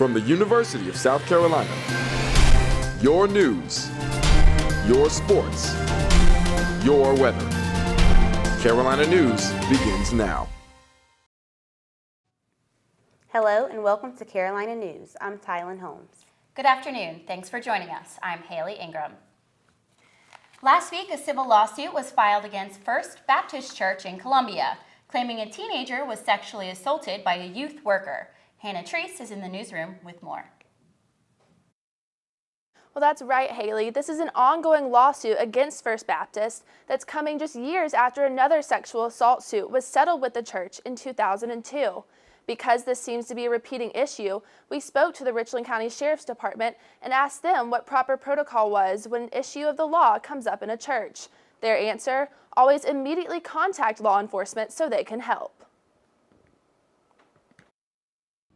From the University of South Carolina, your news, your sports, your weather. Carolina News begins now. Hello and welcome to Carolina News. I'm Tylen Holmes. Good afternoon. Thanks for joining us. I'm Haley Ingram. Last week, a civil lawsuit was filed against First Baptist Church in Columbia, claiming a teenager was sexually assaulted by a youth worker. Hannah Treese is in the newsroom with more. Well, that's right, Haley. This is an ongoing lawsuit against First Baptist that's coming just years after another sexual assault suit was settled with the church in 2002. Because this seems to be a repeating issue, we spoke to the Richland County Sheriff's Department and asked them what proper protocol was when an issue of the law comes up in a church. Their answer, always immediately contact law enforcement so they can help.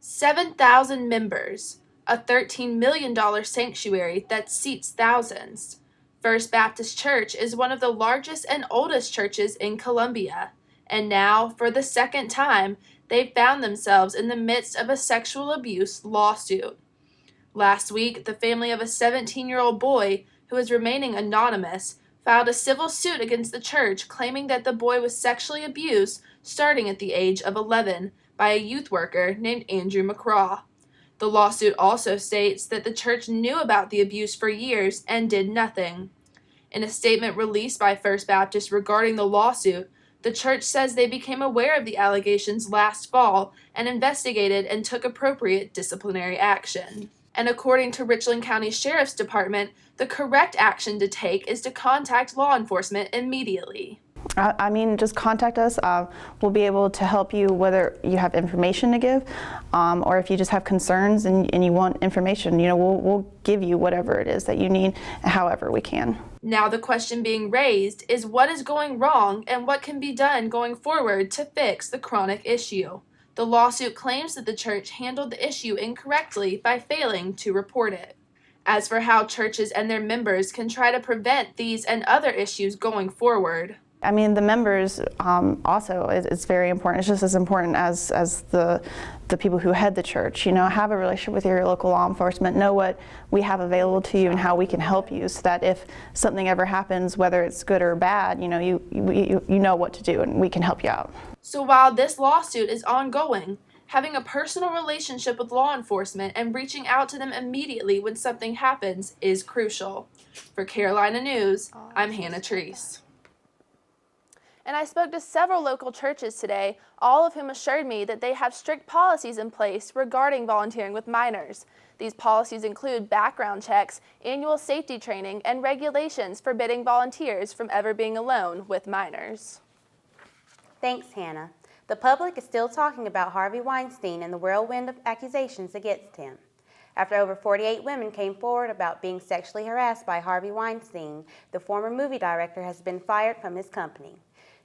7,000 members, a $13 million sanctuary that seats thousands. First Baptist Church is one of the largest and oldest churches in Columbia, and now, for the second time, they've found themselves in the midst of a sexual abuse lawsuit. Last week, the family of a 17-year-old boy, who is remaining anonymous, filed a civil suit against the church claiming that the boy was sexually abused starting at the age of 11 by a youth worker named Andrew McCraw. The lawsuit also states that the church knew about the abuse for years and did nothing. In a statement released by First Baptist regarding the lawsuit, the church says they became aware of the allegations last fall and investigated and took appropriate disciplinary action. And according to Richland County Sheriff's Department, the correct action to take is to contact law enforcement immediately. Just contact us. We'll be able to help you whether you have information to give or if you just have concerns and you want information. We'll give you whatever it is that you need, however we can. Now the question being raised is what is going wrong and what can be done going forward to fix the chronic issue. The lawsuit claims that the church handled the issue incorrectly by failing to report it. As for how churches and their members can try to prevent these and other issues going forward, the members also is very important. It's just as important as the people who head the church. Have a relationship with your local law enforcement. Know what we have available to you and how we can help you, so that if something ever happens, whether it's good or bad, you know what to do and we can help you out. So while this lawsuit is ongoing, having a personal relationship with law enforcement and reaching out to them immediately when something happens is crucial. For Carolina News, I'm Hannah Treese. And I spoke to several local churches today, all of whom assured me that they have strict policies in place regarding volunteering with minors. These policies include background checks, annual safety training, and regulations forbidding volunteers from ever being alone with minors. Thanks, Hannah. The public is still talking about Harvey Weinstein and the whirlwind of accusations against him. After over 48 women came forward about being sexually harassed by Harvey Weinstein, the former movie director has been fired from his company,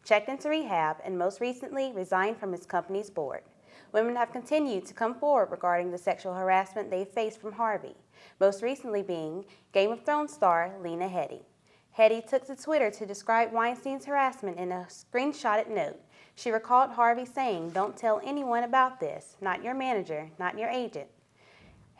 checked into rehab, and most recently resigned from his company's board. Women have continued to come forward regarding the sexual harassment they faced from Harvey, most recently being Game of Thrones star Lena Headey. Headey took to Twitter to describe Weinstein's harassment in a screenshotted note. She recalled Harvey saying, "Don't tell anyone about this, not your manager, not your agent."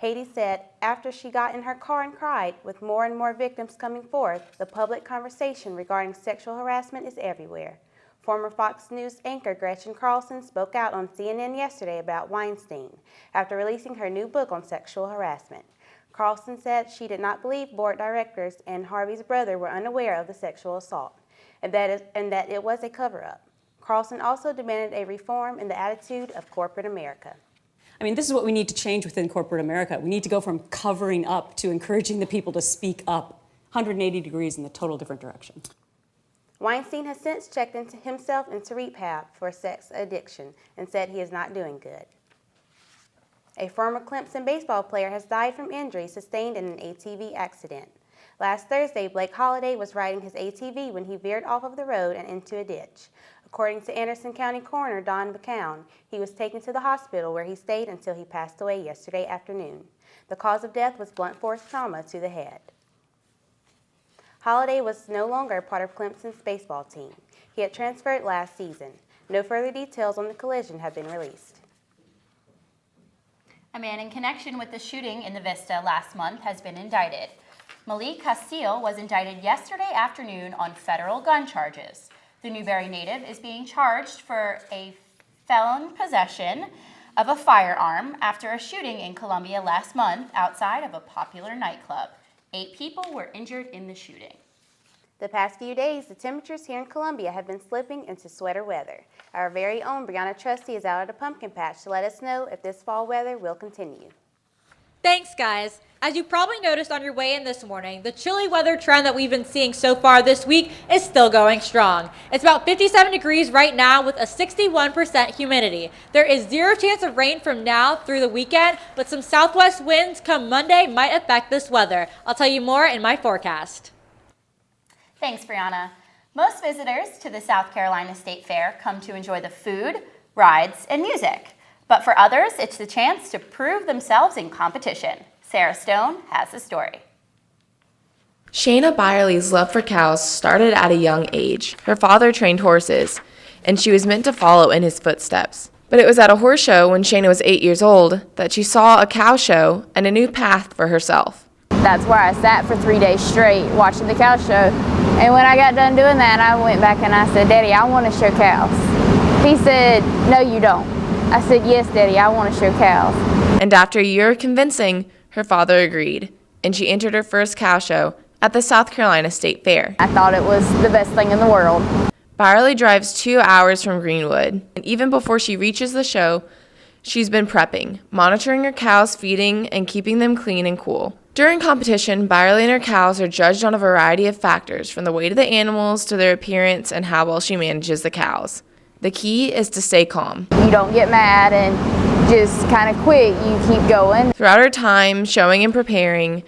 Headey said after she got in her car and cried, with more and more victims coming forth, the public conversation regarding sexual harassment is everywhere. Former Fox News anchor Gretchen Carlson spoke out on CNN yesterday about Weinstein after releasing her new book on sexual harassment. Carlson said she did not believe board directors and Harvey's brother were unaware of the sexual assault and that it was a cover-up. Carlson also demanded a reform in the attitude of corporate America. This is what we need to change within corporate America. We need to go from covering up to encouraging the people to speak up, 180 degrees in the total different direction. Weinstein has since checked himself into rehab for sex addiction and said he is not doing good. A former Clemson baseball player has died from injuries sustained in an ATV accident. Last Thursday, Blake Holliday was riding his ATV when he veered off of the road and into a ditch. According to Anderson County Coroner Don McCown, he was taken to the hospital where he stayed until he passed away yesterday afternoon. The cause of death was blunt force trauma to the head. Holliday was no longer part of Clemson's baseball team. He had transferred last season. No further details on the collision have been released. A man in connection with the shooting in the Vista last month has been indicted. Malik Castile was indicted yesterday afternoon on federal gun charges. The Newberry native is being charged for a felon possession of a firearm after a shooting in Columbia last month outside of a popular nightclub. 8 people were injured in the shooting. The past few days, the temperatures here in Columbia have been slipping into sweater weather. Our very own Brianna Trusty is out at a pumpkin patch to let us know if this fall weather will continue. Thanks, guys. As you probably noticed on your way in this morning, the chilly weather trend that we've been seeing so far this week is still going strong. It's about 57 degrees right now with a 61% humidity. There is 0 chance of rain from now through the weekend, but some southwest winds come Monday might affect this weather. I'll tell you more in my forecast. Thanks, Brianna. Most visitors to the South Carolina State Fair come to enjoy the food, rides, and music. But for others, it's the chance to prove themselves in competition. Sarah Stone has the story. Shaina Byerly's love for cows started at a young age. Her father trained horses, and she was meant to follow in his footsteps. But it was at a horse show when Shaina was 8 years old that she saw a cow show and a new path for herself. That's where I sat for 3 days straight watching the cow show. And when I got done doing that, I went back and I said, "Daddy, I want to show cows." He said, "No, you don't." I said, "Yes, Daddy, I want to show cows." And after a year of convincing, her father agreed, and she entered her first cow show at the South Carolina State Fair. I thought it was the best thing in the world. Byerly drives 2 hours from Greenwood, and even before she reaches the show, she's been prepping, monitoring her cows, feeding, and keeping them clean and cool. During competition, Byerly and her cows are judged on a variety of factors, from the weight of the animals to their appearance and how well she manages the cows. The key is to stay calm. You don't get mad and just kind of quit. You keep going. Throughout her time showing and preparing,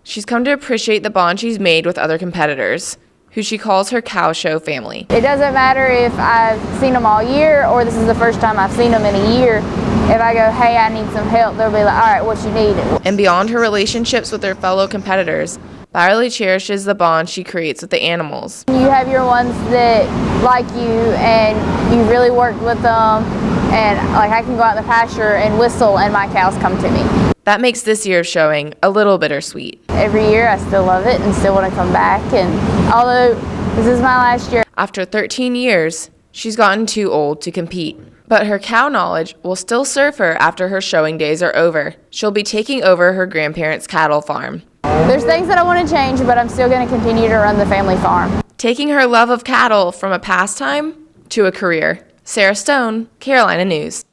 she's come to appreciate the bond she's made with other competitors, who she calls her cow show family. It doesn't matter if I've seen them all year or this is the first time I've seen them in a year. If I go, "Hey, I need some help," they'll be like, "All right, what you need?" And beyond her relationships with her fellow competitors, Byerly cherishes the bond she creates with the animals. You have your ones that like you and you really worked with them, and like I can go out in the pasture and whistle and my cows come to me. That makes this year of showing a little bittersweet. Every year I still love it and still want to come back, and although this is my last year. After 13 years, she's gotten too old to compete. But her cow knowledge will still serve her after her showing days are over. She'll be taking over her grandparents' cattle farm. There's things that I want to change, but I'm still going to continue to run the family farm. Taking her love of cattle from a pastime to a career. Sarah Stone, Carolina News.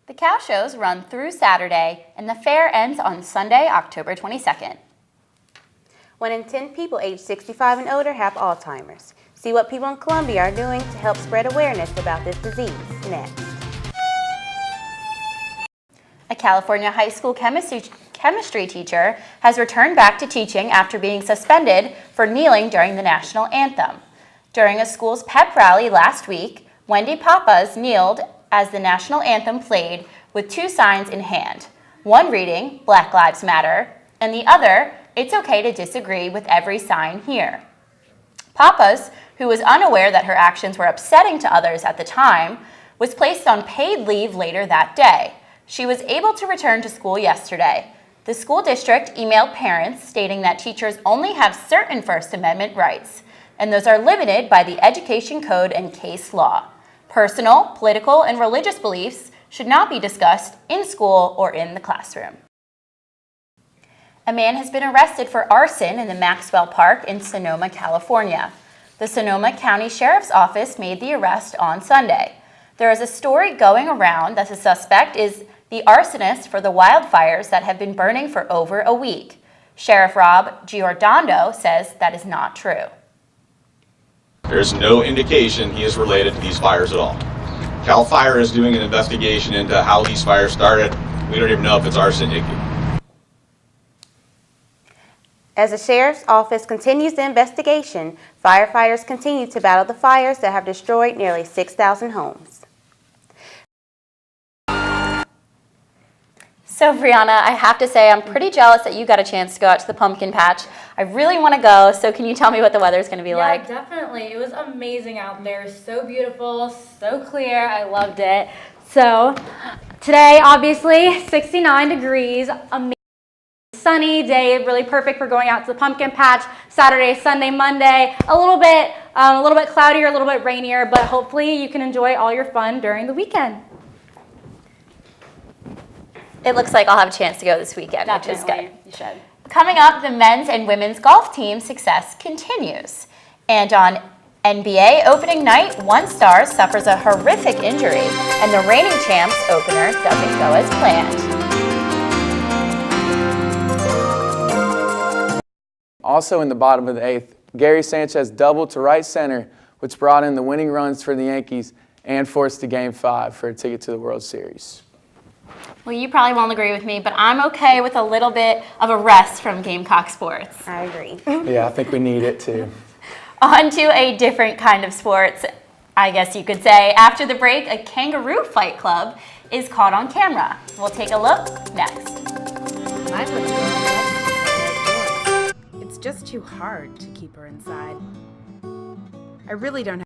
The cow shows run through Saturday, and the fair ends on Sunday, October 22nd. 1 in 10 people aged 65 and older have Alzheimer's. See what people in Columbia are doing to help spread awareness about this disease next. A California high school chemistry teacher has returned back to teaching after being suspended for kneeling during the national anthem. During a school's pep rally last week, Wendy Papas kneeled as the national anthem played with 2 signs in hand. One reading, "Black Lives Matter," and the other, "It's okay to disagree with every sign here." Papas, who was unaware that her actions were upsetting to others at the time, was placed on paid leave later that day. She was able to return to school yesterday. The school district emailed parents stating that teachers only have certain First Amendment rights, and those are limited by the Education Code and case law. Personal, political, and religious beliefs should not be discussed in school or in the classroom. A man has been arrested for arson in the Maxwell Park in Sonoma, California. The Sonoma County Sheriff's Office made the arrest on Sunday. There is a story going around that the suspect is the arsonist for the wildfires that have been burning for over a week. Sheriff Rob Giordano says that is not true. There's no indication he is related to these fires at all. CAL FIRE is doing an investigation into how these fires started. We don't even know if it's arsenic. As the Sheriff's Office continues the investigation, firefighters continue to battle the fires that have destroyed nearly 6,000 homes. So Brianna, I have to say I'm pretty jealous that you got a chance to go out to the pumpkin patch. I really want to go, so can you tell me what the weather's going to be like? Yeah, definitely. It was amazing out there. So beautiful, so clear. I loved it. So Today, obviously, 69 degrees, amazing sunny day, really perfect for going out to the pumpkin patch. Saturday, Sunday, Monday, a little bit cloudier, a little bit rainier, but hopefully you can enjoy all your fun during the weekend. It looks like I'll have a chance to go this weekend, which is good. You should. Coming up, the men's and women's golf team success continues. And on NBA opening night, one star suffers a horrific injury, and the reigning champs opener doesn't go as planned. Also in the bottom of the 8th, Gary Sanchez doubled to right center, which brought in the winning runs for the Yankees and forced a Game 5 for a ticket to the World Series. Well, you probably won't agree with me, but I'm okay with a little bit of a rest from Gamecock sports. I agree. Yeah, I think we need it too. On to a different kind of sports, I guess you could say. After the break, a kangaroo fight club is caught on camera. We'll take a look next. It's just too hard to keep her inside. I really don't